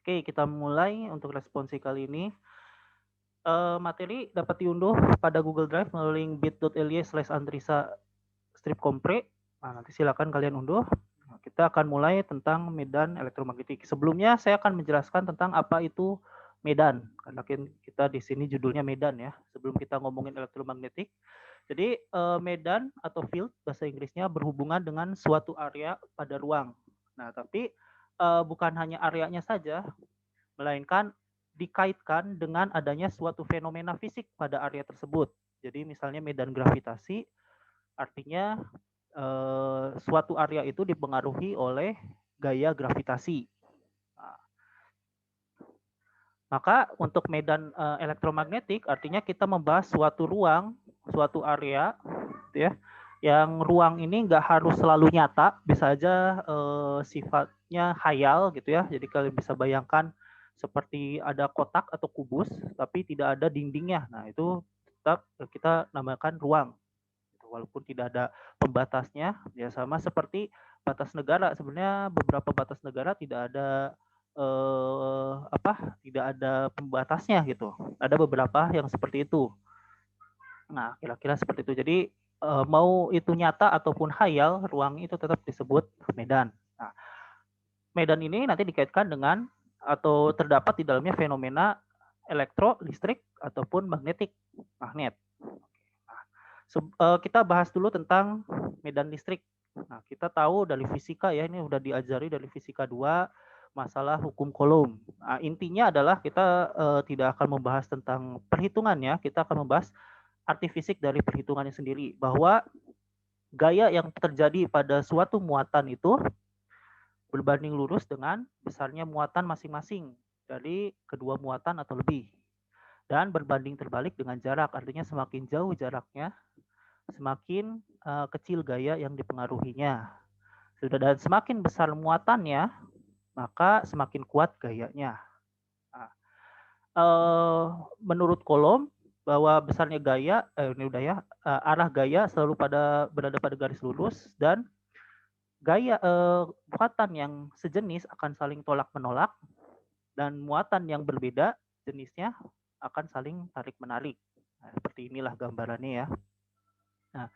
Oke, kita mulai untuk responsi kali ini. Materi dapat diunduh pada Google Drive melalui link bit.ly/andrisa strip kompre. Nah, nanti silakan kalian unduh. Nah, kita akan mulai tentang medan elektromagnetik. Sebelumnya saya akan menjelaskan tentang apa itu medan, karena kita di sini judulnya medan ya, sebelum kita ngomongin elektromagnetik. Jadi medan atau field bahasa Inggrisnya berhubungan dengan suatu area pada ruang. Nah, tapi bukan hanya areanya saja, melainkan dikaitkan dengan adanya suatu fenomena fisik pada area tersebut. Jadi misalnya medan gravitasi, artinya suatu area itu dipengaruhi oleh gaya gravitasi. Nah, maka untuk medan elektromagnetik artinya kita membahas suatu ruang, suatu area, gitu ya, yang ruang ini nggak harus selalu nyata, bisa aja sifatnya hayal gitu ya. Jadi kalian bisa bayangkan seperti ada kotak atau kubus, tapi tidak ada dindingnya. Nah itu tetap kita namakan ruang. Walaupun tidak ada pembatasnya, ya sama seperti batas negara. Sebenarnya beberapa batas negara tidak ada tidak ada pembatasnya gitu. Ada beberapa yang seperti itu. Nah, kira-kira seperti itu. Jadi mau itu nyata ataupun hayal, ruang itu tetap disebut medan. Nah, medan ini nanti dikaitkan dengan atau terdapat di dalamnya fenomena elektro, listrik ataupun magnetik, magnet. Kita bahas dulu tentang medan listrik. Nah, kita tahu dari fisika ya, ini udah diajari dari fisika 2 masalah hukum Coulomb. Nah, intinya adalah kita tidak akan membahas tentang perhitungannya, kita akan membahas arti fisik dari perhitungannya sendiri, bahwa gaya yang terjadi pada suatu muatan itu berbanding lurus dengan besarnya muatan masing-masing dari kedua muatan atau lebih. Dan berbanding terbalik dengan jarak, artinya semakin jauh jaraknya, semakin kecil gaya yang dipengaruhinya. Dan semakin besar muatannya, maka semakin kuat gayanya. Nah, menurut Coulomb bahwa besarnya gaya, ini udah ya, arah gaya selalu berada pada garis lurus, dan gaya muatan yang sejenis akan saling tolak menolak, dan muatan yang berbeda jenisnya akan saling tarik menarik. Nah, seperti inilah gambarannya ya. Nah,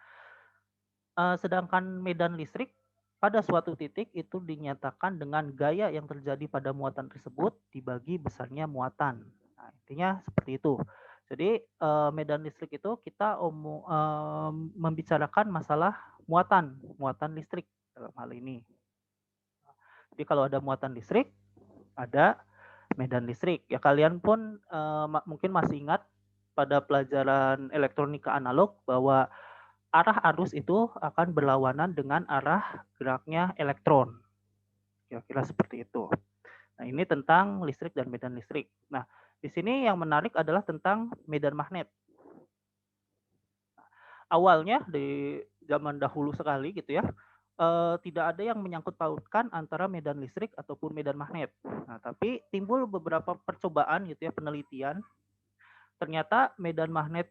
sedangkan medan listrik pada suatu titik itu dinyatakan dengan gaya yang terjadi pada muatan tersebut dibagi besarnya muatan. Nah, intinya seperti itu. Jadi medan listrik itu kita membicarakan masalah muatan listrik dalam hal ini. Jadi kalau ada muatan listrik, ada medan listrik. Ya kalian pun mungkin masih ingat pada pelajaran elektronika analog bahwa arah arus itu akan berlawanan dengan arah geraknya elektron. Kira-kira seperti itu. Nah, ini tentang listrik dan medan listrik. Nah, di sini yang menarik adalah tentang medan magnet. Awalnya di zaman dahulu sekali gitu ya, tidak ada yang menyangkut pautkan antara medan listrik ataupun medan magnet. Nah, tapi timbul beberapa percobaan gitu ya, penelitian. Ternyata medan magnet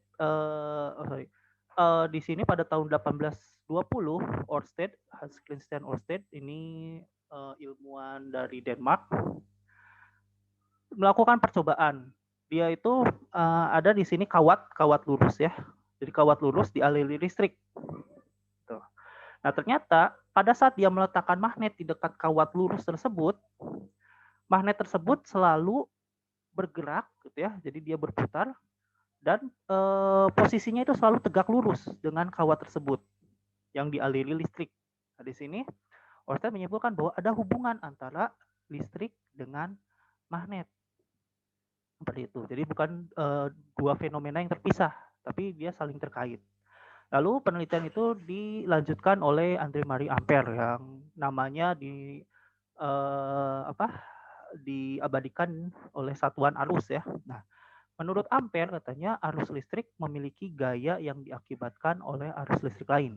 di sini pada tahun 1820 Ørsted, Hans Christian Ørsted ini ilmuwan dari Denmark melakukan percobaan. Dia itu ada di sini kawat lurus ya. Jadi kawat lurus dialiri listrik. Tuh. Nah, ternyata pada saat dia meletakkan magnet di dekat kawat lurus tersebut, magnet tersebut selalu bergerak gitu ya. Jadi dia berputar dan posisinya itu selalu tegak lurus dengan kawat tersebut yang dialiri listrik. Nah, di sini Ørsted menyimpulkan bahwa ada hubungan antara listrik dengan magnet. Seperti itu. Jadi bukan dua fenomena yang terpisah, tapi dia saling terkait. Lalu penelitian itu dilanjutkan oleh Andre Marie Ampere yang namanya diabadikan oleh satuan arus ya. Nah, menurut Ampere katanya arus listrik memiliki gaya yang diakibatkan oleh arus listrik lain.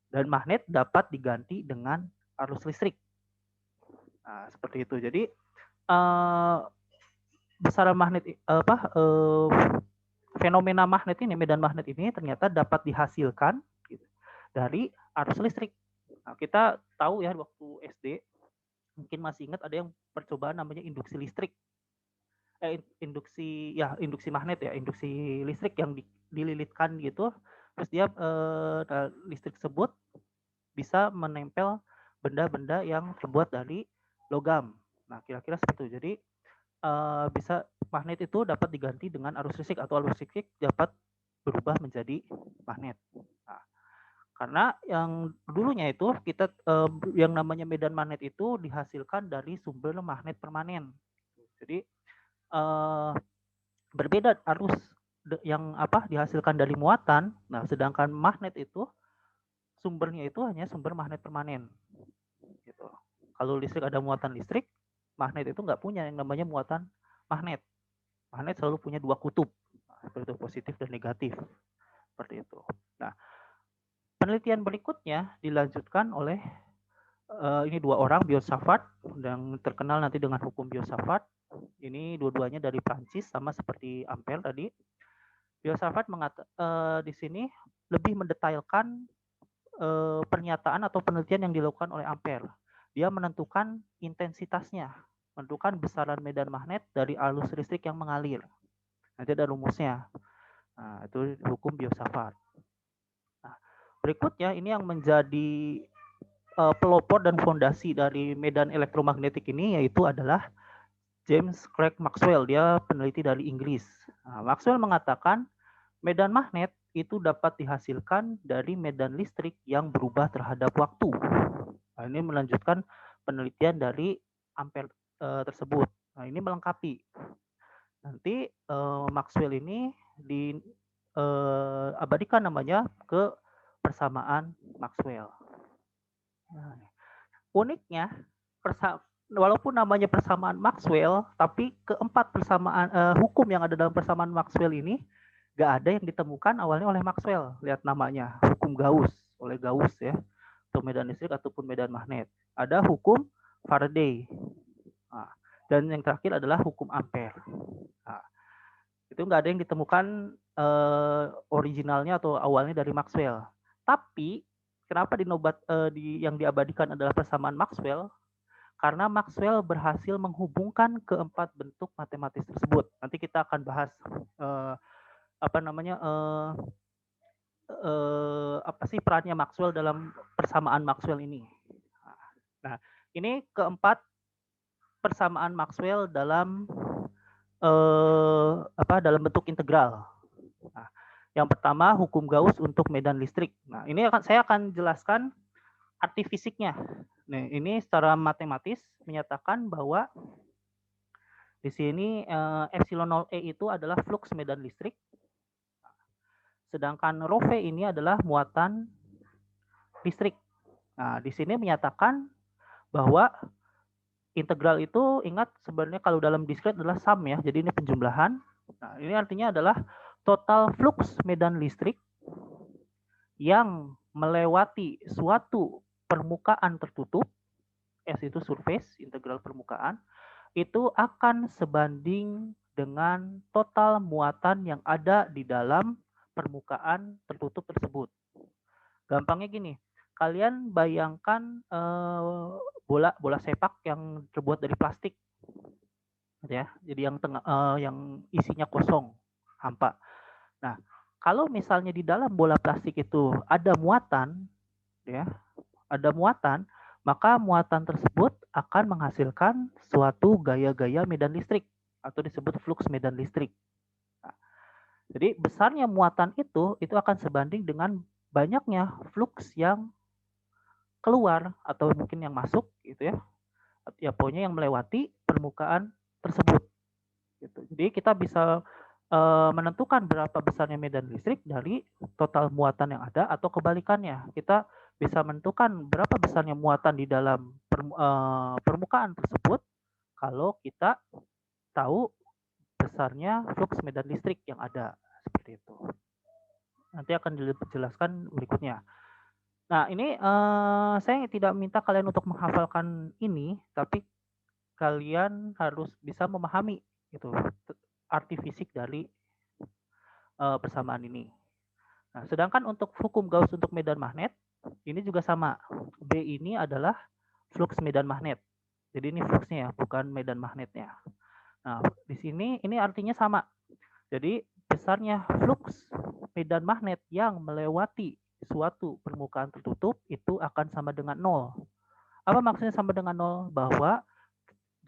Dan magnet dapat diganti dengan arus listrik. Nah, seperti itu. Jadi besaran magnet fenomena magnet ini, medan magnet ini ternyata dapat dihasilkan gitu, dari arus listrik. Nah, kita tahu ya waktu SD Mungkin masih ingat ada yang percobaan namanya induksi listrik. Induksi magnet ya, induksi listrik yang dililitkan gitu, terus dia listrik tersebut bisa menempel benda-benda yang terbuat dari logam. Nah, kira-kira seperti itu. Jadi bisa magnet itu dapat diganti dengan arus listrik atau arus listrik dapat berubah menjadi magnet. Nah, karena yang dulunya itu kita yang namanya medan magnet itu dihasilkan dari sumber magnet permanen. Jadi berbeda arus yang dihasilkan dari muatan. Nah, sedangkan magnet itu sumbernya itu hanya sumber magnet permanen. Gitu. Kalau listrik ada muatan listrik, magnet itu nggak punya yang namanya muatan magnet. Magnet selalu punya dua kutub, seperti itu, positif dan negatif, seperti itu. Nah, penelitian berikutnya dilanjutkan oleh ini dua orang, Biot-Savart yang terkenal nanti dengan hukum Biot-Savart. Ini dua-duanya dari Prancis, sama seperti Ampère tadi. Biot-Savart di sini lebih mendetailkan pernyataan atau penelitian yang dilakukan oleh Ampère. Dia menentukan intensitasnya, menentukan besaran medan magnet dari arus listrik yang mengalir. Nanti ada rumusnya. Nah, itu hukum Biot-Savart. Nah, berikutnya ini yang menjadi pelopor dan fondasi dari medan elektromagnetik ini yaitu adalah James Clerk Maxwell. Dia peneliti dari Inggris. Nah, Maxwell mengatakan medan magnet itu dapat dihasilkan dari medan listrik yang berubah terhadap waktu. Nah, ini melanjutkan penelitian dari Ampère tersebut. Nah, ini melengkapi. Nanti Maxwell ini diabadikan namanya ke persamaan Maxwell. Nah, uniknya, walaupun namanya persamaan Maxwell, tapi keempat persamaan hukum yang ada dalam persamaan Maxwell ini nggak ada yang ditemukan awalnya oleh Maxwell. Lihat namanya, hukum Gauss, oleh Gauss ya, untuk medan listrik ataupun medan magnet. Ada hukum Faraday. Nah, dan yang terakhir adalah hukum Ampère. Nah, itu nggak ada yang ditemukan originalnya atau awalnya dari Maxwell. Tapi kenapa yang diabadikan adalah persamaan Maxwell? Karena Maxwell berhasil menghubungkan keempat bentuk matematis tersebut. Nanti kita akan bahas apa sih perannya Maxwell dalam persamaan Maxwell ini. Nah, ini keempat persamaan Maxwell dalam dalam bentuk integral. Nah, yang pertama hukum Gauss untuk medan listrik. Nah, ini saya akan jelaskan arti fisiknya. Nah, ini secara matematis menyatakan bahwa di sini epsilon 0 E itu adalah flux medan listrik. Sedangkan rho V ini adalah muatan listrik. Nah, di sini menyatakan bahwa integral itu ingat sebenarnya kalau dalam diskret adalah sum ya. Jadi ini penjumlahan. Nah, ini artinya adalah total flux medan listrik yang melewati suatu permukaan tertutup, S itu surface, integral permukaan, itu akan sebanding dengan total muatan yang ada di dalam permukaan tertutup tersebut. Gampangnya gini, kalian bayangkan bola sepak yang terbuat dari plastik, ya. Jadi yang isinya kosong, hampa. Nah, kalau misalnya di dalam bola plastik itu ada muatan, ya, ada muatan, maka muatan tersebut akan menghasilkan suatu gaya-gaya medan listrik atau disebut flux medan listrik. Nah, jadi besarnya muatan itu akan sebanding dengan banyaknya flux yang keluar atau mungkin yang masuk gitu ya. Ya pokoknya yang melewati permukaan tersebut. Gitu. Jadi kita bisa menentukan berapa besarnya medan listrik dari total muatan yang ada atau kebalikannya. Kita bisa menentukan berapa besarnya muatan di dalam permukaan tersebut kalau kita tahu besarnya flux medan listrik yang ada. Seperti itu. Nanti akan dijelaskan berikutnya. Nah, ini saya tidak minta kalian untuk menghafalkan ini, tapi kalian harus bisa memahami gitu arti fisik dari persamaan ini. Nah, sedangkan untuk hukum Gauss untuk medan magnet ini juga sama. B ini adalah flux medan magnet. Jadi ini fluxnya ya, bukan medan magnetnya. Nah, di sini ini artinya sama. Jadi besarnya flux medan magnet yang melewati suatu permukaan tertutup itu akan sama dengan nol. Apa maksudnya sama dengan nol? Bahwa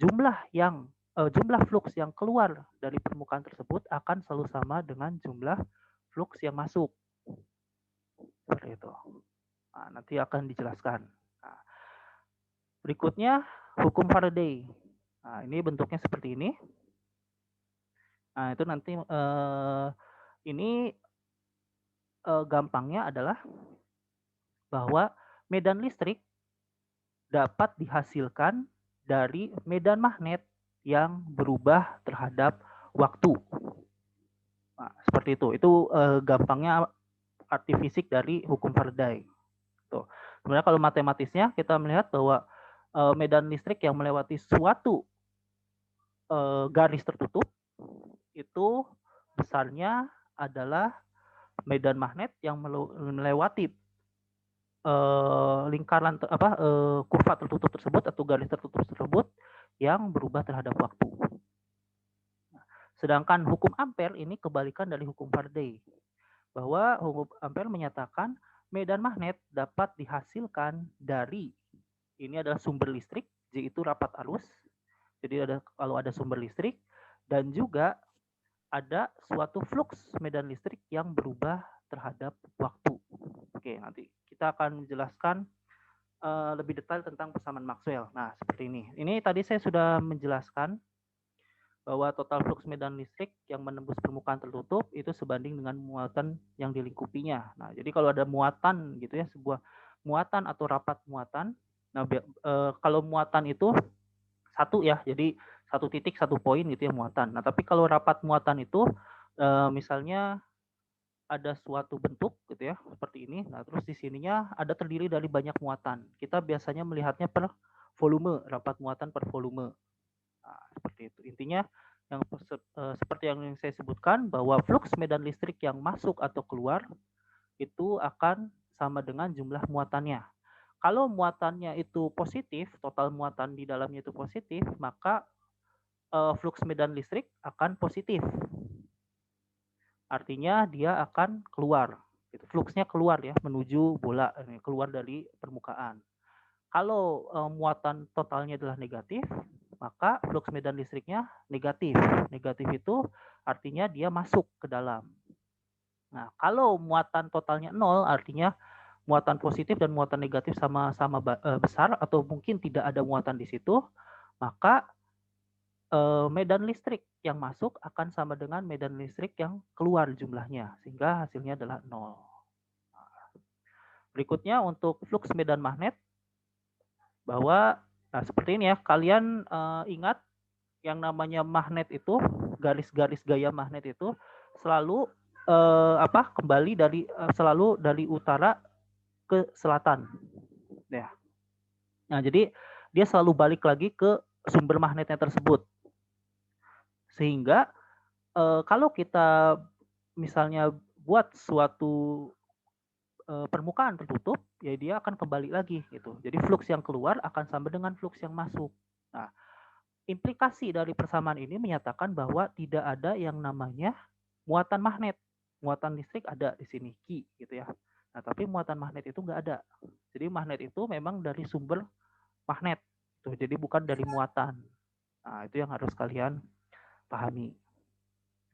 jumlah flux yang keluar dari permukaan tersebut akan selalu sama dengan jumlah flux yang masuk. Seperti itu. Nah, nanti akan dijelaskan. Nah, berikutnya hukum Faraday. Nah, ini bentuknya seperti ini. Nah, itu nanti ini gampangnya adalah bahwa medan listrik dapat dihasilkan dari medan magnet yang berubah terhadap waktu. Nah, seperti itu. Itu gampangnya arti fisik dari hukum Faraday. Tuh. Sebenarnya kalau matematisnya kita melihat bahwa medan listrik yang melewati suatu garis tertutup itu besarnya adalah medan magnet yang melewati lingkaran kurva tertutup tersebut atau garis tertutup tersebut yang berubah terhadap waktu. Sedangkan hukum Ampere ini kebalikan dari hukum Faraday, bahwa hukum Ampere menyatakan medan magnet dapat dihasilkan dari ini adalah sumber listrik, J itu rapat arus. Jadi kalau ada sumber listrik dan juga ada suatu flux medan listrik yang berubah terhadap waktu. Oke, nanti kita akan menjelaskan lebih detail tentang persamaan Maxwell. Nah, seperti ini. Ini tadi saya sudah menjelaskan bahwa total flux medan listrik yang menembus permukaan tertutup itu sebanding dengan muatan yang dilingkupinya. Nah, jadi kalau ada muatan gitu ya, sebuah muatan atau rapat muatan. Nah, kalau muatan itu satu ya, jadi satu titik satu poin gitu ya muatan. Nah, tapi kalau rapat muatan itu misalnya ada suatu bentuk gitu ya seperti ini. Nah, terus di sininya ada terdiri dari banyak muatan. Kita biasanya melihatnya per volume, rapat muatan per volume. Nah, seperti itu. Intinya yang seperti yang saya sebutkan bahwa flux medan listrik yang masuk atau keluar itu akan sama dengan jumlah muatannya. Kalau muatannya itu positif, total muatan di dalamnya itu positif, maka flux medan listrik akan positif. Artinya dia akan keluar. Fluxnya keluar ya, menuju bola, keluar dari permukaan. Kalau muatan totalnya adalah negatif, maka flux medan listriknya negatif. Negatif itu artinya dia masuk ke dalam. Nah, kalau muatan totalnya nol, artinya muatan positif dan muatan negatif sama-sama besar atau mungkin tidak ada muatan di situ, maka medan listrik yang masuk akan sama dengan medan listrik yang keluar jumlahnya, sehingga hasilnya adalah nol. Berikutnya untuk flux medan magnet, bahwa nah seperti ini ya, kalian ingat yang namanya magnet itu, garis-garis gaya magnet itu selalu kembali dari selalu dari utara ke selatan. Ya. Nah, jadi dia selalu balik lagi ke sumber magnetnya tersebut. Sehingga kalau kita misalnya buat suatu permukaan tertutup, ya dia akan kembali lagi gitu. Jadi flux yang keluar akan sama dengan flux yang masuk. Nah, implikasi dari persamaan ini menyatakan bahwa tidak ada yang namanya muatan magnet. Muatan listrik ada di sini, Q gitu ya. Nah, tapi muatan magnet itu nggak ada. Jadi magnet itu memang dari sumber magnet. Tuh, jadi bukan dari muatan. Nah, itu yang harus kalian pahami.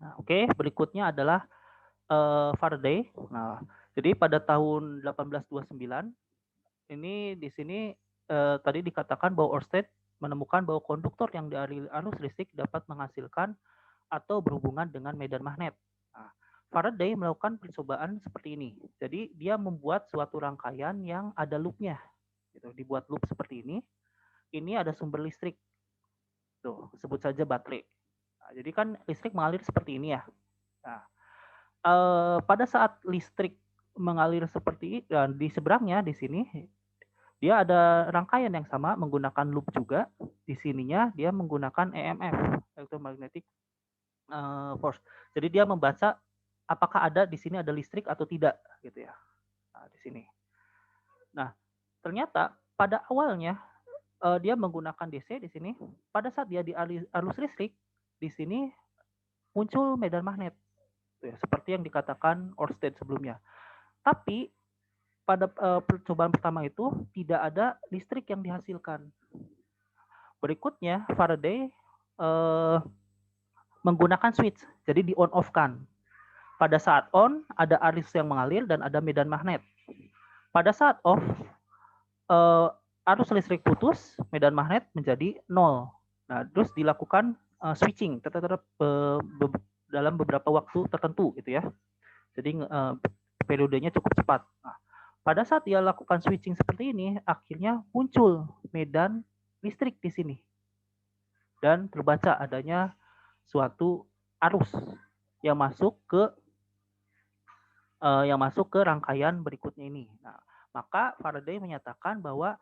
Nah, oke, berikutnya adalah Faraday. Nah, jadi pada tahun 1829 ini di sini tadi dikatakan bahwa Ørsted menemukan bahwa konduktor yang dialiri arus listrik dapat menghasilkan atau berhubungan dengan medan magnet. Nah, Faraday melakukan percobaan seperti ini. Jadi dia membuat suatu rangkaian yang ada loopnya. Gitu. Dibuat loop seperti ini. Ini ada sumber listrik. Tuh, sebut saja baterai. Nah, jadi kan listrik mengalir seperti ini ya. Nah, pada saat listrik mengalir seperti di seberangnya di sini dia ada rangkaian yang sama menggunakan loop juga. Di sininya dia menggunakan EMF, electromagnetic force. Jadi dia membaca apakah ada di sini ada listrik atau tidak gitu ya. Nah, di sini. Nah, ternyata pada awalnya dia menggunakan DC di sini. Pada saat dia di arus listrik, di sini muncul medan magnet, ya, seperti yang dikatakan Ørsted sebelumnya. Tapi pada percobaan pertama itu tidak ada listrik yang dihasilkan. Berikutnya Faraday menggunakan switch, jadi di on off kan. Pada saat on ada arus yang mengalir dan ada medan magnet. Pada saat off arus listrik putus, medan magnet menjadi 0. Nah, terus dilakukan switching tetap dalam beberapa waktu tertentu gitu ya. Jadi periodenya cukup cepat. Nah, pada saat dia lakukan switching seperti ini, akhirnya muncul medan listrik di sini. Dan terbaca adanya suatu arus yang masuk ke rangkaian berikutnya ini. Nah, maka Faraday menyatakan bahwa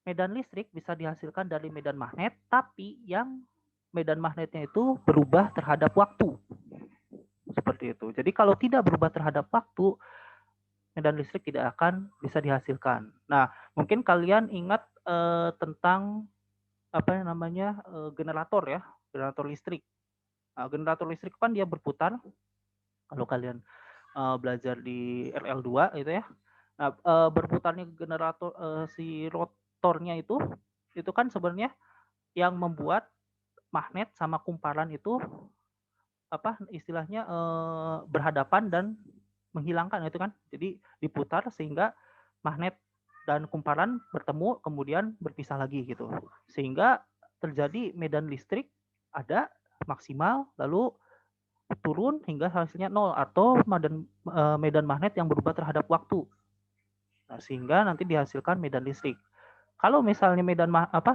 medan listrik bisa dihasilkan dari medan magnet, tapi yang medan magnetnya itu berubah terhadap waktu. Seperti itu. Jadi kalau tidak berubah terhadap waktu, medan listrik tidak akan bisa dihasilkan. Nah, mungkin kalian ingat tentang apa namanya generator ya, generator listrik. Nah, generator listrik kan dia berputar. Kalau kalian belajar di RL2 gitu ya. Nah, berputarnya generator si rotornya itu kan sebenarnya yang membuat magnet sama kumparan itu apa istilahnya berhadapan dan menghilangkan itu kan. Jadi diputar sehingga magnet dan kumparan bertemu kemudian berpisah lagi gitu. Sehingga terjadi medan listrik ada maksimal lalu turun hingga hasilnya 0 atau medan magnet yang berubah terhadap waktu. Nah, sehingga nanti dihasilkan medan listrik. Kalau misalnya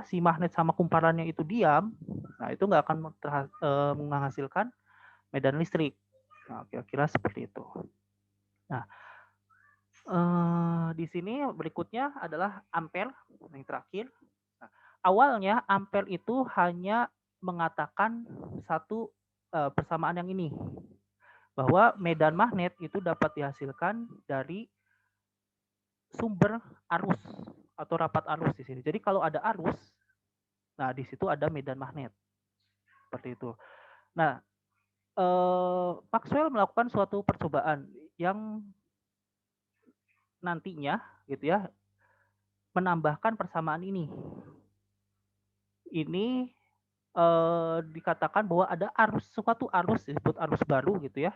si magnet sama kumparannya itu diam, nah itu nggak akan menghasilkan medan listrik. Nah, kira-kira seperti itu. Nah, di sini berikutnya adalah ampere yang terakhir. Nah, awalnya ampere itu hanya mengatakan satu persamaan yang ini, bahwa medan magnet itu dapat dihasilkan dari sumber arus atau rapat arus di sini. Jadi kalau ada arus, nah di situ ada medan magnet. Seperti itu. Nah, Maxwell melakukan suatu percobaan yang nantinya gitu ya menambahkan persamaan ini. Ini dikatakan bahwa ada suatu arus disebut arus baru gitu ya,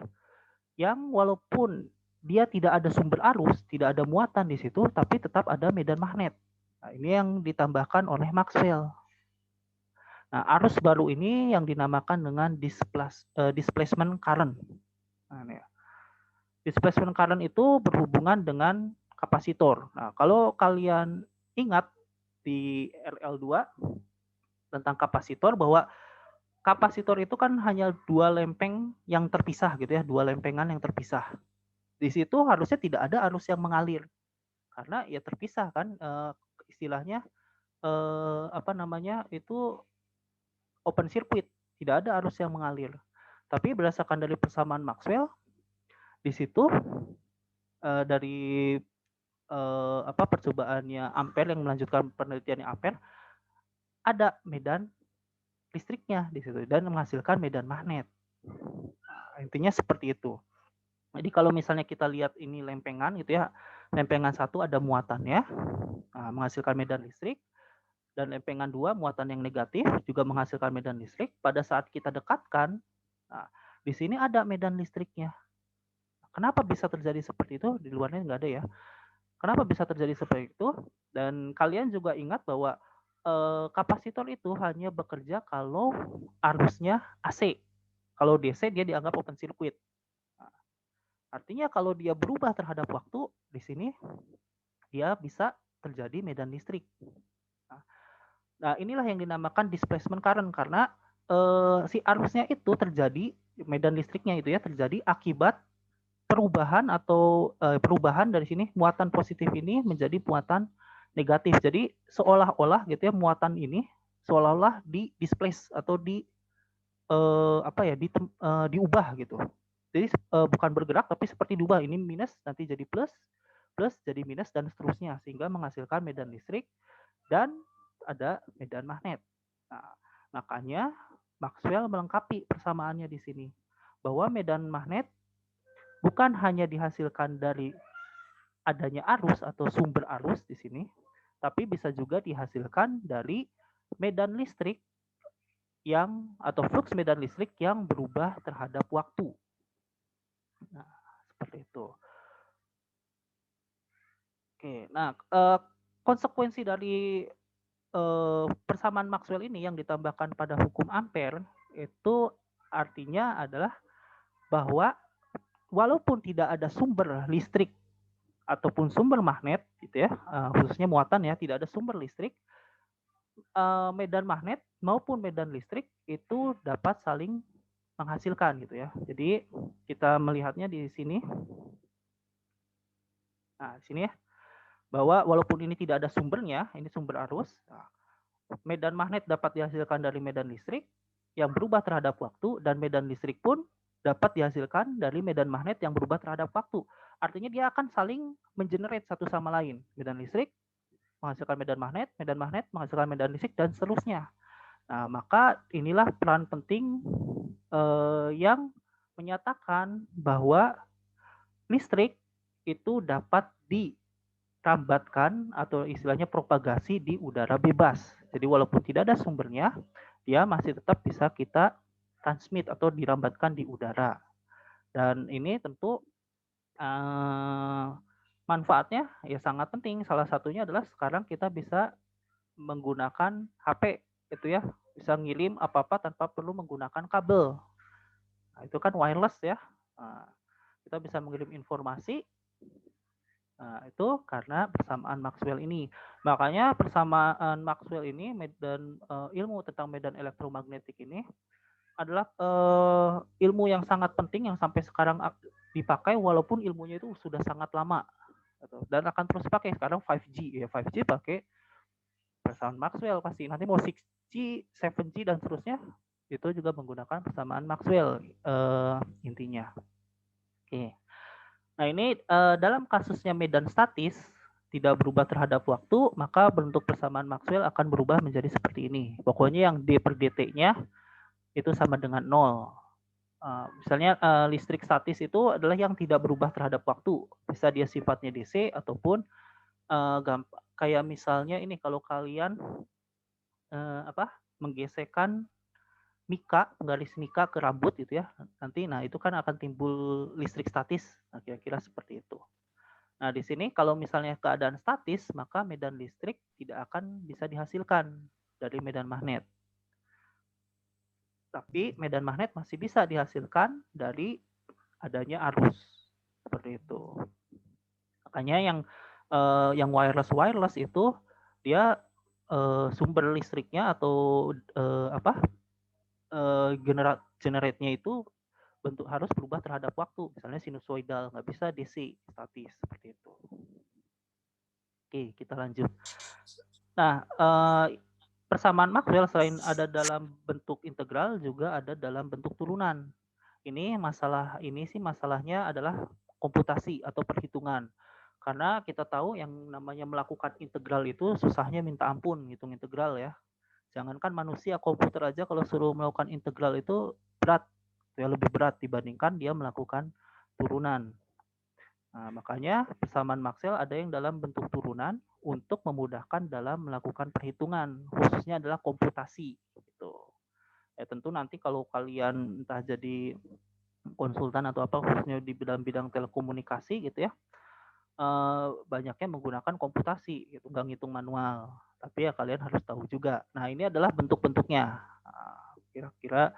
yang walaupun dia tidak ada sumber arus, tidak ada muatan di situ, tapi tetap ada medan magnet. Nah, ini yang ditambahkan oleh Maxwell. Nah, arus baru ini yang dinamakan dengan displacement current. Nah, ini ya. Displacement current itu berhubungan dengan kapasitor. Nah, kalau kalian ingat di RL2 tentang kapasitor, bahwa kapasitor itu kan hanya dua lempeng yang terpisah gitu ya, dua lempengan yang terpisah. Di situ harusnya tidak ada arus yang mengalir karena ya terpisah kan, istilahnya apa namanya itu open circuit, tidak ada arus yang mengalir. Tapi berdasarkan dari persamaan Maxwell di situ dari percobaannya Ampere yang melanjutkan penelitiannya Ampere, ada medan listriknya di situ dan menghasilkan medan magnet. Nah, intinya seperti itu. Jadi kalau misalnya kita lihat ini lempengan gitu ya, lempengan satu ada muatannya, nah, menghasilkan medan listrik, dan lempengan dua muatan yang negatif juga menghasilkan medan listrik. Pada saat kita dekatkan, nah, di sini ada medan listriknya. Kenapa bisa terjadi seperti itu? Di luarnya nggak ada ya. Kenapa bisa terjadi seperti itu? Dan kalian juga ingat bahwa kapasitor itu hanya bekerja kalau arusnya AC. Kalau DC dia dianggap open circuit. Nah, artinya kalau dia berubah terhadap waktu, di sini dia bisa terjadi medan listrik. Nah, inilah yang dinamakan displacement current karena si arusnya itu terjadi, medan listriknya itu ya terjadi akibat perubahan atau perubahan dari sini muatan positif ini menjadi muatan negatif. Jadi seolah-olah gitu ya muatan ini seolah-olah di displace atau diubah gitu. Jadi bukan bergerak tapi seperti diubah, ini minus nanti jadi plus, plus jadi minus dan seterusnya sehingga menghasilkan medan listrik. Dan ada medan magnet. Nah, makanya Maxwell melengkapi persamaannya di sini bahwa medan magnet bukan hanya dihasilkan dari adanya arus atau sumber arus di sini, tapi bisa juga dihasilkan dari medan listrik yang atau flux medan listrik yang berubah terhadap waktu. Nah, seperti itu. Oke, nah konsekuensi dari persamaan Maxwell ini yang ditambahkan pada hukum Ampere itu artinya adalah bahwa walaupun tidak ada sumber listrik ataupun sumber magnet gitu ya, khususnya muatan ya, tidak ada sumber listrik, medan magnet maupun medan listrik itu dapat saling menghasilkan gitu ya. Jadi kita melihatnya di sini. Nah, di sini ya, bahwa walaupun ini tidak ada sumbernya, ini sumber arus, medan magnet dapat dihasilkan dari medan listrik yang berubah terhadap waktu, dan medan listrik pun dapat dihasilkan dari medan magnet yang berubah terhadap waktu. Artinya dia akan saling mengenerate satu sama lain. Medan listrik menghasilkan medan magnet menghasilkan medan listrik, dan seterusnya. Nah, maka inilah peran penting yang menyatakan bahwa listrik itu dapat dirambatkan atau istilahnya propagasi di udara bebas. Jadi walaupun tidak ada sumbernya, dia masih tetap bisa kita transmit atau dirambatkan di udara. Dan ini tentu manfaatnya ya sangat penting. Salah satunya adalah sekarang kita bisa menggunakan HP itu ya, bisa ngirim apa-apa tanpa perlu menggunakan kabel. Nah, itu kan wireless ya. Nah, kita bisa mengirim informasi. Nah, itu karena persamaan Maxwell ini. Makanya persamaan Maxwell ini dan ilmu tentang medan elektromagnetik ini adalah ilmu yang sangat penting yang sampai sekarang dipakai walaupun ilmunya itu sudah sangat lama. Dan akan terus pakai sekarang 5G ya, 5G pakai persamaan Maxwell pasti. Nanti mau 6G, 7G dan seterusnya itu juga menggunakan persamaan Maxwell intinya. Oke. Nah, ini dalam kasusnya medan statis tidak berubah terhadap waktu, maka bentuk persamaan Maxwell akan berubah menjadi seperti ini. Pokoknya yang D per dt-nya itu sama dengan 0. Misalnya listrik statis itu adalah yang tidak berubah terhadap waktu. Bisa dia sifatnya DC ataupun kayak misalnya ini kalau kalian menggesekkan garis mika ke rambut gitu ya, nanti nah itu kan akan timbul listrik statis. Nah, kira-kira seperti itu. Nah, di sini kalau misalnya keadaan statis, maka medan listrik tidak akan bisa dihasilkan dari medan magnet. Tapi medan magnet masih bisa dihasilkan dari adanya arus. Seperti itu. Makanya yang wireless itu dia sumber listriknya atau generate-nya itu harus berubah terhadap waktu, misalnya sinusoidal, nggak bisa DC statis seperti itu. Oke, kita lanjut. Nah, persamaan Maxwell selain ada dalam bentuk integral juga ada dalam bentuk turunan. Masalahnya adalah komputasi atau perhitungan. Karena kita tahu yang namanya melakukan integral itu susahnya minta ampun, ngitung integral ya. Jangankan manusia, komputer aja kalau suruh melakukan integral itu berat, ya lebih berat dibandingkan dia melakukan turunan. Nah, makanya persamaan Maxwell ada yang dalam bentuk turunan untuk memudahkan dalam melakukan perhitungan, khususnya adalah komputasi. Gitu. Ya tentu nanti kalau kalian entah jadi konsultan atau apa khususnya di bidang telekomunikasi gitu ya, banyaknya menggunakan komputasi gitu, nggak ngitung manual. Tapi ya kalian harus tahu juga. Nah, ini adalah bentuk-bentuknya. Kira-kira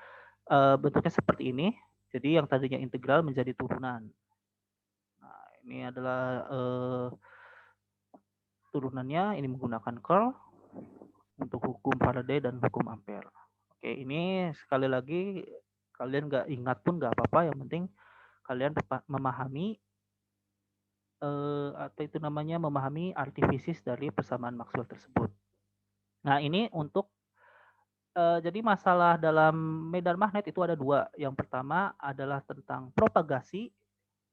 bentuknya seperti ini. Jadi yang tadinya integral menjadi turunan. Nah, ini adalah turunannya. Ini menggunakan curl untuk hukum Faraday dan hukum Ampere. Oke, ini sekali lagi kalian nggak ingat pun nggak apa-apa. Yang penting kalian memahami memahami artifisis dari persamaan Maxwell tersebut. Nah, ini untuk jadi masalah dalam medan magnet itu ada dua. Yang pertama adalah tentang propagasi.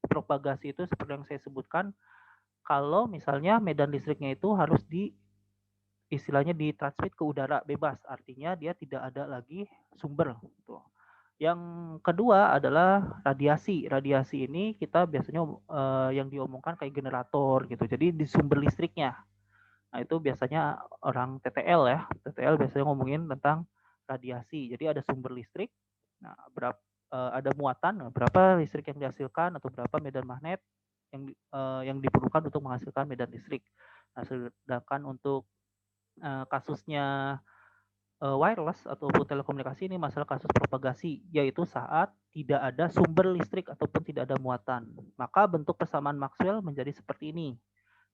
Propagasi itu seperti yang saya sebutkan, kalau misalnya medan listriknya itu harus istilahnya ditransmit ke udara bebas, artinya dia tidak ada lagi sumber. Gitu. Yang kedua adalah radiasi. Radiasi ini kita biasanya yang diomongkan kayak generator gitu. Jadi di sumber listriknya. Nah itu biasanya orang TTL ya. TTL biasanya ngomongin tentang radiasi. Jadi ada sumber listrik. Nah ada muatan. Nah, berapa listrik yang dihasilkan atau berapa medan magnet yang diperlukan untuk menghasilkan medan listrik. Nah sedangkan untuk kasusnya wireless ataupun telekomunikasi ini masalah kasus propagasi, yaitu saat tidak ada sumber listrik ataupun tidak ada muatan. Maka bentuk persamaan Maxwell menjadi seperti ini.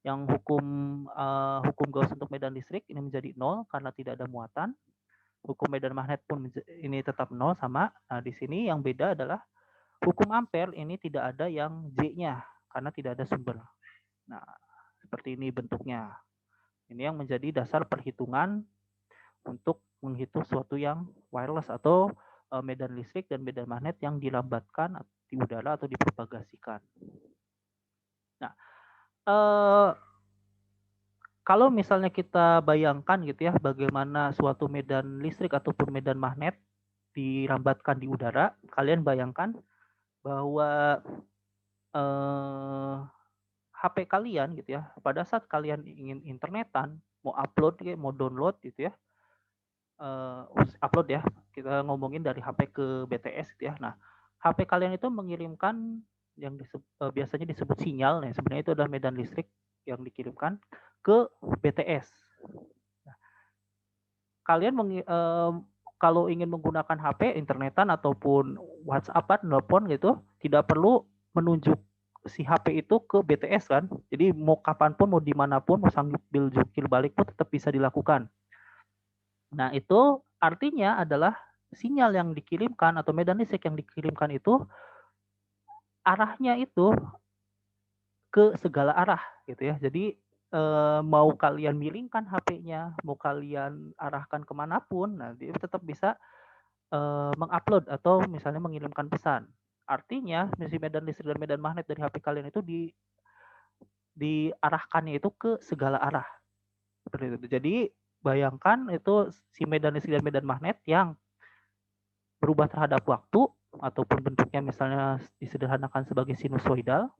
Yang hukum Gauss untuk medan listrik ini menjadi 0 karena tidak ada muatan. Hukum medan magnet pun ini tetap 0 sama. Nah, di sini yang beda adalah hukum Ampere ini tidak ada yang J-nya karena tidak ada sumber. Nah, seperti ini bentuknya. Ini yang menjadi dasar perhitungan untuk menghitung suatu yang wireless atau medan listrik dan medan magnet yang dilambatkan di udara atau dipropagasikan. Nah, kalau misalnya kita bayangkan gitu ya, bagaimana suatu medan listrik ataupun medan magnet dilambatkan di udara, kalian bayangkan bahwa HP kalian gitu ya, pada saat kalian ingin internetan, mau upload, mau download gitu ya, upload ya, kita ngomongin dari HP ke BTS gitu ya. Nah, HP kalian itu mengirimkan yang biasanya disebut sinyal, nih sebenarnya itu adalah medan listrik yang dikirimkan ke BTS. Nah, kalian kalau ingin menggunakan HP, internetan ataupun WhatsAppan, nelpon gitu, tidak perlu menunjuk si HP itu ke BTS kan. Jadi mau kapanpun, mau dimanapun, mau sambil jukir balik pun tetap bisa dilakukan. Nah, itu artinya adalah sinyal yang dikirimkan atau medan listrik yang dikirimkan itu arahnya itu ke segala arah gitu ya. Jadi mau kalian miringkan HP-nya, mau kalian arahkan kemanapun, nah dia tetap bisa mengupload atau misalnya mengirimkan pesan. Artinya, si medan listrik dan medan magnet dari HP kalian itu diarahkannya itu ke segala arah. Seperti itu. Jadi bayangkan itu si medan listrik dan medan magnet yang berubah terhadap waktu ataupun bentuknya misalnya disederhanakan sebagai sinusoidal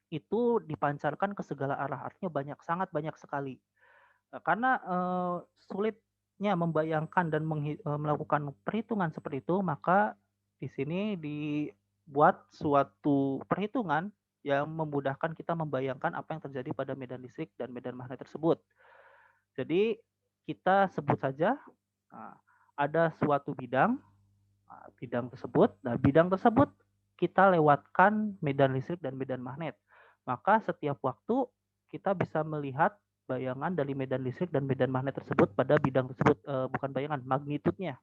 itu dipancarkan ke segala arah, artinya sangat banyak sekali. Karena sulitnya membayangkan dan melakukan perhitungan seperti itu, maka di sini dibuat suatu perhitungan yang memudahkan kita membayangkan apa yang terjadi pada medan listrik dan medan magnet tersebut. Jadi kita sebut saja ada suatu bidang tersebut. Nah, bidang tersebut kita lewatkan medan listrik dan medan magnet. Maka setiap waktu kita bisa melihat bayangan dari medan listrik dan medan magnet tersebut pada bidang tersebut, bukan bayangan, magnitudenya.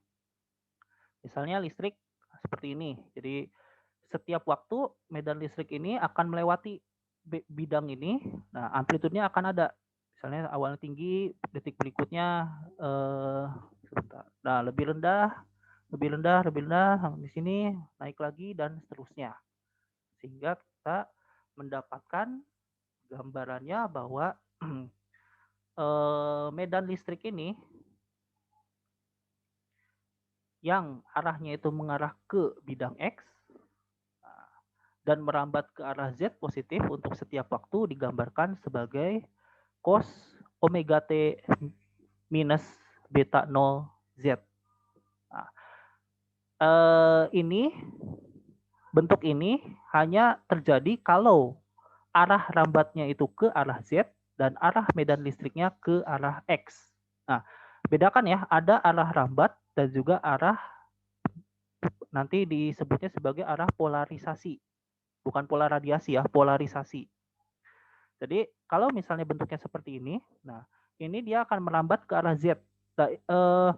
Misalnya listrik seperti ini. Jadi setiap waktu medan listrik ini akan melewati bidang ini. Nah, amplitudenya akan ada. Misalnya awalnya tinggi, detik berikutnya nah lebih rendah, di sini naik lagi dan seterusnya. Sehingga kita mendapatkan gambarannya bahwa medan listrik ini yang arahnya itu mengarah ke bidang X dan merambat ke arah Z positif untuk setiap waktu digambarkan sebagai cos omega T minus beta 0 Z. Nah, ini bentuk ini hanya terjadi kalau arah rambatnya itu ke arah Z dan arah medan listriknya ke arah X. Nah, bedakan ya, ada arah rambat dan juga arah nanti disebutnya sebagai arah polarisasi. Bukan pola radiasi ya, polarisasi. Jadi kalau misalnya bentuknya seperti ini, nah ini dia akan merambat ke arah Z. Nah,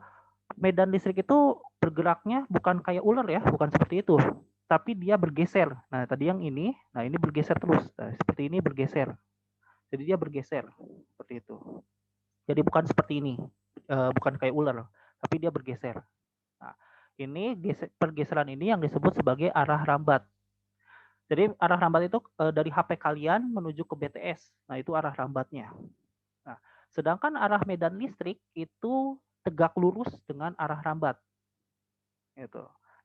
medan listrik itu bergeraknya bukan kayak ular ya, bukan seperti itu. Tapi dia bergeser. Nah tadi yang ini, nah ini bergeser terus. Nah, seperti ini bergeser. Jadi dia bergeser seperti itu. Jadi bukan seperti ini, bukan kayak ular, tapi dia bergeser. Nah, ini pergeseran ini yang disebut sebagai arah rambat. Jadi arah rambat itu dari HP kalian menuju ke BTS. Nah, itu arah rambatnya. Nah, Sedangkan arah medan listrik itu tegak lurus dengan arah rambat. Gitu.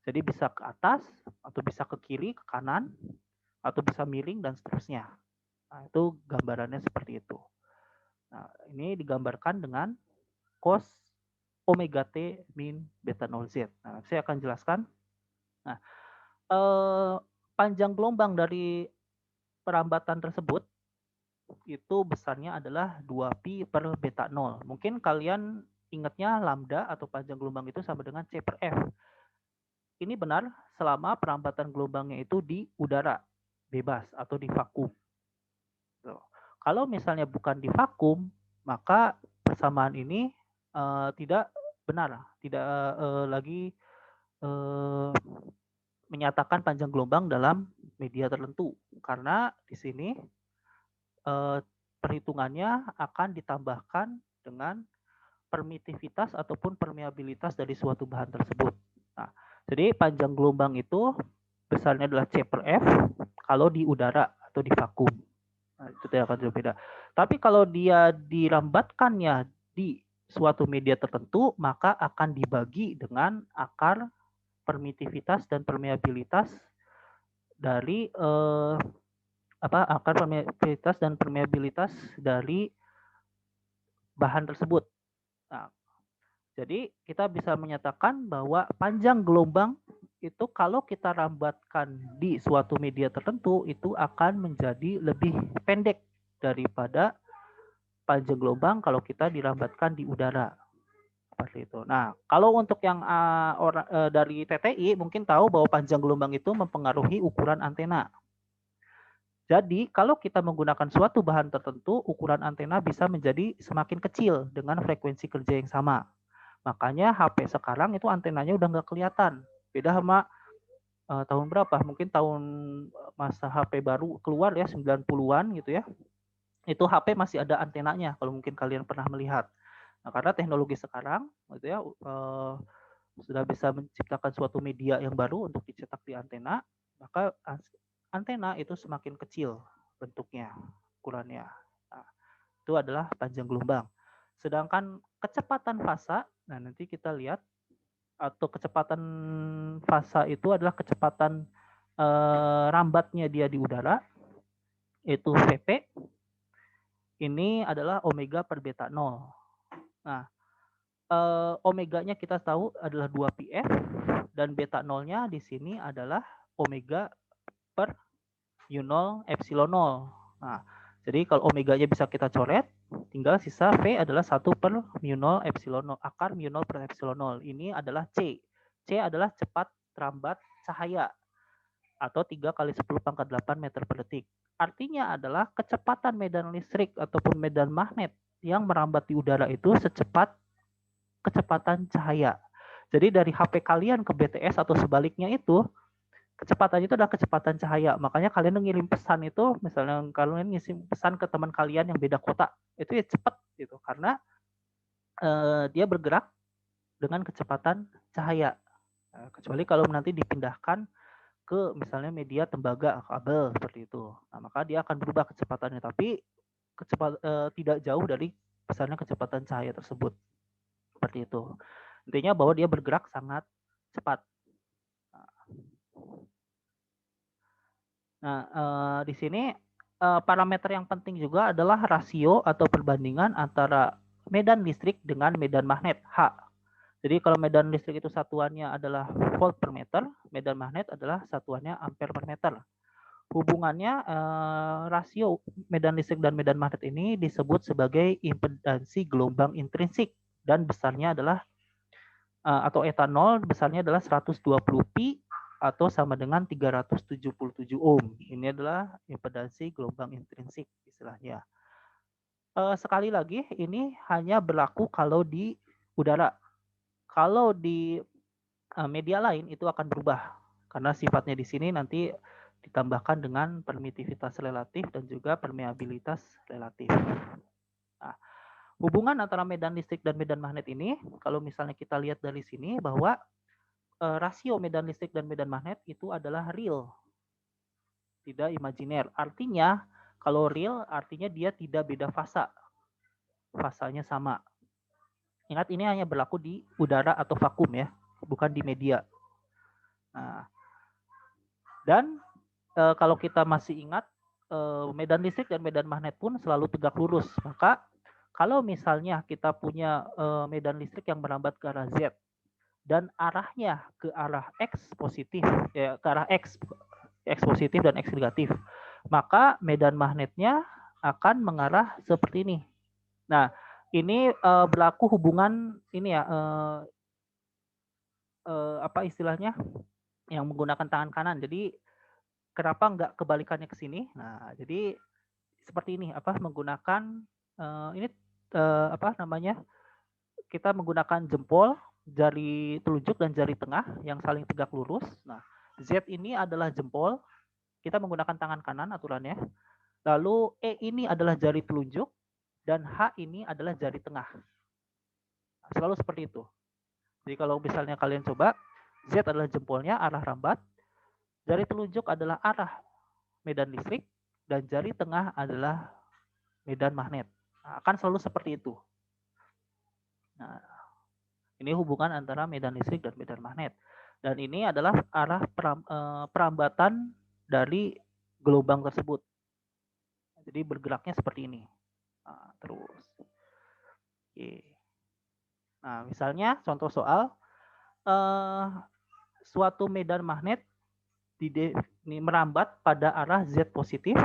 Jadi bisa ke atas, atau bisa ke kiri, ke kanan, atau bisa miring, dan seterusnya. Nah, itu gambarannya seperti itu. Nah, ini digambarkan dengan cos omega T min beta 0 Z. Nah, saya akan jelaskan. Nah, panjang gelombang dari perambatan tersebut itu besarnya adalah 2pi per beta 0. Mungkin kalian ingatnya lambda atau panjang gelombang itu sama dengan C per F. Ini benar selama perambatan gelombangnya itu di udara bebas atau di vakum. Kalau misalnya bukan di vakum, maka persamaan ini tidak benar, tidak lagi menyatakan panjang gelombang dalam media tertentu, karena di sini perhitungannya akan ditambahkan dengan permitivitas ataupun permeabilitas dari suatu bahan tersebut. Nah, jadi panjang gelombang itu besarnya adalah C per F kalau di udara atau di vakum. Nah, itu tidak akan berbeda. Tapi kalau dia dirambatkannya di suatu media tertentu, maka akan dibagi dengan akar permitivitas dan permeabilitas dari akar permeabilitas dan permeabilitas dari bahan tersebut. Nah, jadi kita bisa menyatakan bahwa panjang gelombang itu kalau kita rambatkan di suatu media tertentu itu akan menjadi lebih pendek daripada panjang gelombang kalau kita dirambatkan di udara. Seperti itu. Nah, kalau untuk yang dari TTI mungkin tahu bahwa panjang gelombang itu mempengaruhi ukuran antena. Jadi, kalau kita menggunakan suatu bahan tertentu, ukuran antena bisa menjadi semakin kecil dengan frekuensi kerja yang sama. Makanya HP sekarang itu antenanya udah nggak kelihatan. Beda sama tahun berapa? Mungkin tahun masa HP baru keluar ya, 90-an gitu ya. Itu HP masih ada antenanya kalau mungkin kalian pernah melihat. Nah, karena teknologi sekarang gitu ya sudah bisa menciptakan suatu media yang baru untuk dicetak di antena, maka antena itu semakin kecil bentuknya, ukurannya. Nah, itu adalah panjang gelombang. Sedangkan kecepatan fasa, nah nanti kita lihat, atau kecepatan fasa itu adalah kecepatan rambatnya dia di udara, itu Vp, ini adalah omega per beta 0. Nah, omeganya kita tahu adalah 2πf, dan beta 0-nya di sini adalah omega per U0 epsilon 0. Nah, jadi kalau omeganya bisa kita coret, tinggal sisa V adalah 1 per mu0 epsilon 0, akar mu0 per epsilon 0. Ini adalah C. C adalah cepat terambat cahaya atau 3 kali 10 pangkat 8 meter per detik. Artinya adalah kecepatan medan listrik ataupun medan magnet yang merambat di udara itu secepat kecepatan cahaya. Jadi dari HP kalian ke BTS atau sebaliknya itu, kecepatan itu adalah kecepatan cahaya. Makanya kalian ngirim pesan itu, misalnya kalian ngirim pesan ke teman kalian yang beda kota, itu ya cepat gitu, karena dia bergerak dengan kecepatan cahaya. Kecuali kalau nanti dipindahkan ke misalnya media tembaga kabel seperti itu, nah maka dia akan berubah kecepatannya, tapi tidak jauh dari misalnya kecepatan cahaya tersebut. Seperti itu. Intinya bahwa dia bergerak sangat cepat. Nah, di sini parameter yang penting juga adalah rasio atau perbandingan antara medan listrik dengan medan magnet H. Jadi kalau medan listrik itu satuannya adalah volt per meter, medan magnet adalah satuannya ampere per meter. Hubungannya rasio medan listrik dan medan magnet ini disebut sebagai impedansi gelombang intrinsik, dan besarnya adalah atau etanol besarnya adalah 120 pi atau sama dengan 377 ohm. Ini adalah impedansi gelombang intrinsik istilahnya. Sekali lagi, ini hanya berlaku kalau di udara. Kalau di media lain itu akan berubah, karena sifatnya di sini nanti ditambahkan dengan permitivitas relatif dan juga permeabilitas relatif. Nah, hubungan antara medan listrik dan medan magnet ini, kalau misalnya kita lihat dari sini bahwa rasio medan listrik dan medan magnet itu adalah real, tidak imajiner. Artinya kalau real artinya dia tidak beda fasa. fasanya sama. Ingat, ini hanya berlaku di udara atau vakum ya, bukan di media. Nah, dan kalau kita masih ingat, medan listrik dan medan magnet pun selalu tegak lurus. Maka kalau misalnya kita punya medan listrik yang merambat ke arah Z dan arahnya ke arah X positif, ya ke arah X positif dan X negatif, maka medan magnetnya akan mengarah seperti ini. Nah, ini berlaku hubungan ini ya, apa istilahnya, yang menggunakan tangan kanan. Jadi kenapa nggak kebalikannya ke sini? Nah, jadi seperti ini, apa menggunakan ini apa namanya? Kita menggunakan jempol, jari telunjuk dan jari tengah yang saling tegak lurus. Nah, Z ini adalah jempol, kita menggunakan tangan kanan aturannya. Lalu E ini adalah jari telunjuk dan H ini adalah jari tengah. Nah, selalu seperti itu. Jadi kalau misalnya kalian coba, Z adalah jempolnya arah rambat, jari telunjuk adalah arah medan listrik, dan jari tengah adalah medan magnet. Nah, akan selalu seperti itu. Nah, ini hubungan antara medan listrik dan medan magnet. Dan ini adalah arah perambatan dari gelombang tersebut. Jadi bergeraknya seperti ini. Nah, terus. Oke. Nah, misalnya contoh soal, suatu medan magnet ini merambat pada arah Z positif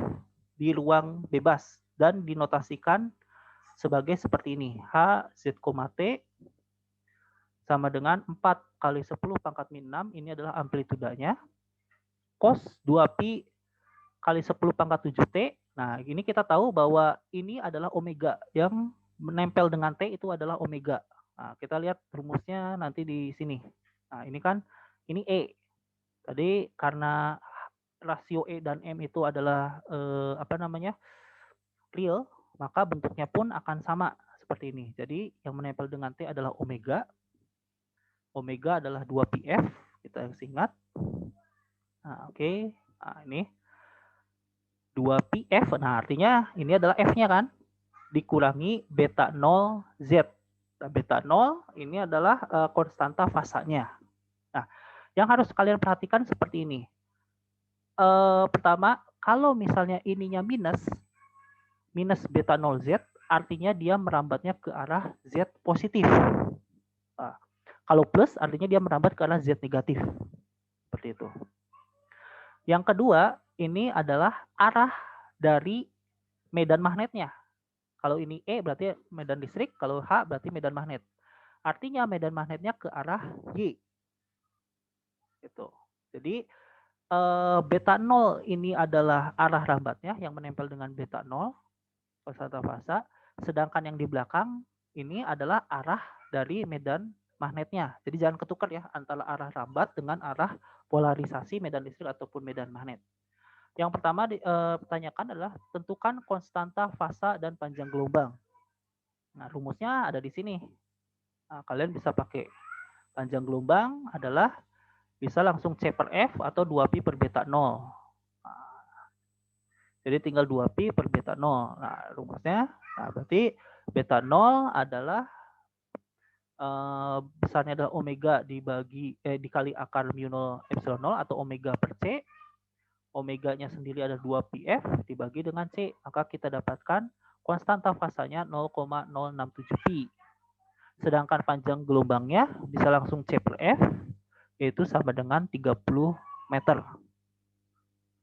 di ruang bebas dan dinotasikan sebagai seperti ini. H Z, T sama dengan 4 kali 10 pangkat min 6, ini adalah amplitudanya. Cos 2pi kali 10 pangkat 7 T. Nah, ini kita tahu bahwa ini adalah omega, yang menempel dengan T itu adalah omega. Nah, kita lihat rumusnya nanti di sini. Nah, ini kan, ini E. Tadi karena rasio E dan M itu adalah apa namanya, real, maka bentuknya pun akan sama seperti ini. Jadi yang menempel dengan T adalah omega. Omega adalah 2πf, kita ingat. Nah, oke. Nah, ini 2πf. Nah, artinya ini adalah F-nya kan, dikurangi beta 0 Z. Nah, beta 0 ini adalah konstanta fasanya. Nah, yang harus kalian perhatikan seperti ini. Pertama, kalau misalnya ininya minus beta 0 Z, artinya dia merambatnya ke arah Z positif. Nah, kalau plus, artinya dia merambat ke arah Z negatif. Seperti itu. Yang kedua, ini adalah arah dari medan magnetnya. Kalau ini E berarti medan listrik, kalau H berarti medan magnet. Artinya medan magnetnya ke arah Y. Gitu. Jadi beta 0 ini adalah arah rambatnya yang menempel dengan beta 0, konstanta fasa. Sedangkan yang di belakang ini adalah arah dari medan magnetnya. Jadi jangan ketukar ya antara arah rambat dengan arah polarisasi medan listrik ataupun medan magnet. Yang pertama ditanyakan adalah tentukan konstanta fasa dan panjang gelombang. Nah, rumusnya ada di sini. Nah, kalian bisa pakai panjang gelombang adalah bisa langsung C per F atau 2pi per beta 0. Nah, jadi tinggal 2pi per beta 0. Nah, rumusnya, nah berarti beta 0 adalah besarnya adalah omega dikali akar mu 0 epsilon 0 atau omega per C. Omeganya sendiri ada 2πf dibagi dengan C, maka kita dapatkan konstanta fasanya 0,067 pi. Sedangkan panjang gelombangnya bisa langsung C per F, yaitu sama dengan 30 meter.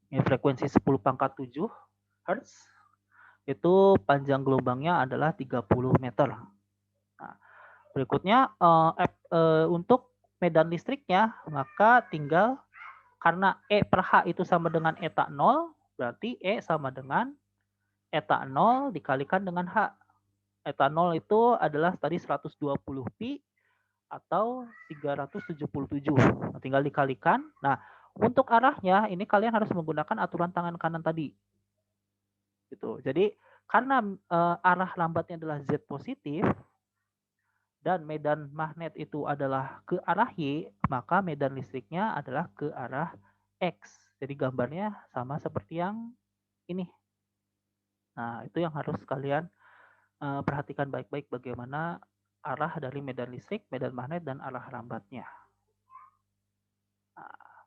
Ini frekuensi 10 pangkat 7 Hz, itu panjang gelombangnya adalah 30 meter. Nah, berikutnya untuk medan listriknya, maka tinggal karena E per H itu sama dengan eta 0, berarti E sama dengan eta 0 dikalikan dengan H. Eta 0 itu adalah tadi 120 pi atau 377. Nah, tinggal dikalikan. Nah, untuk arahnya ini kalian harus menggunakan aturan tangan kanan tadi. Gitu. Jadi karena arah lambatnya adalah Z positif dan medan magnet itu adalah ke arah Y, maka medan listriknya adalah ke arah X. Jadi gambarnya sama seperti yang ini. Nah, itu yang harus kalian perhatikan baik-baik bagaimana arah dari medan listrik, medan magnet, dan arah lambatnya. Nah,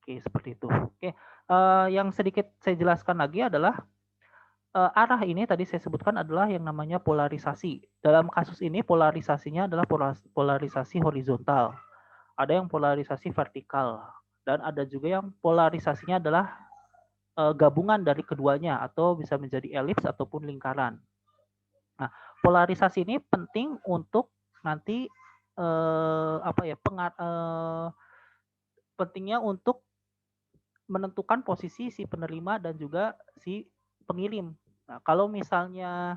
oke, seperti itu. Oke, yang sedikit saya jelaskan lagi adalah arah ini tadi saya sebutkan adalah yang namanya polarisasi. Dalam kasus ini polarisasinya adalah polarisasi horizontal. Ada yang polarisasi vertikal dan ada juga yang polarisasinya adalah gabungan dari keduanya atau bisa menjadi elips ataupun lingkaran. Nah, polarisasi ini penting untuk nanti pentingnya untuk menentukan posisi si penerima dan juga si pengirim. Nah, kalau misalnya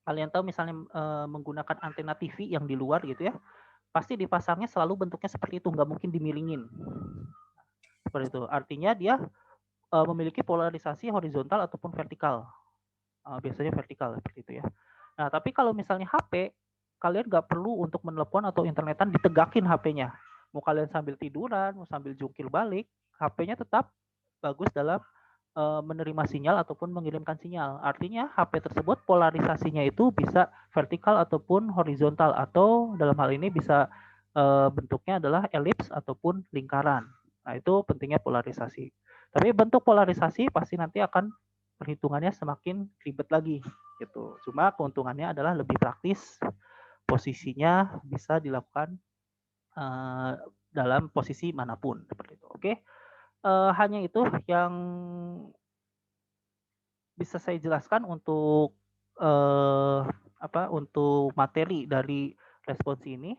kalian tahu misalnya menggunakan antena TV yang di luar gitu ya, pasti dipasangnya selalu bentuknya seperti itu, nggak mungkin dimilingin. Seperti itu. Artinya dia memiliki polarisasi horizontal ataupun vertikal. Biasanya vertikal seperti itu ya. Nah, tapi kalau misalnya HP, kalian nggak perlu untuk menelepon atau internetan ditegakin HP-nya. Mau kalian sambil tiduran, mau sambil jungkir balik, HP-nya tetap bagus dalam menerima sinyal ataupun mengirimkan sinyal. Artinya HP tersebut polarisasinya itu bisa vertikal ataupun horizontal atau dalam hal ini bisa bentuknya adalah elips ataupun lingkaran. Nah, itu pentingnya polarisasi. Tapi bentuk polarisasi pasti nanti akan perhitungannya semakin ribet lagi gitu. Cuma keuntungannya adalah lebih praktis, posisinya bisa dilakukan dalam posisi manapun seperti itu. Oke, hanya itu yang bisa saya jelaskan untuk untuk materi dari respons ini.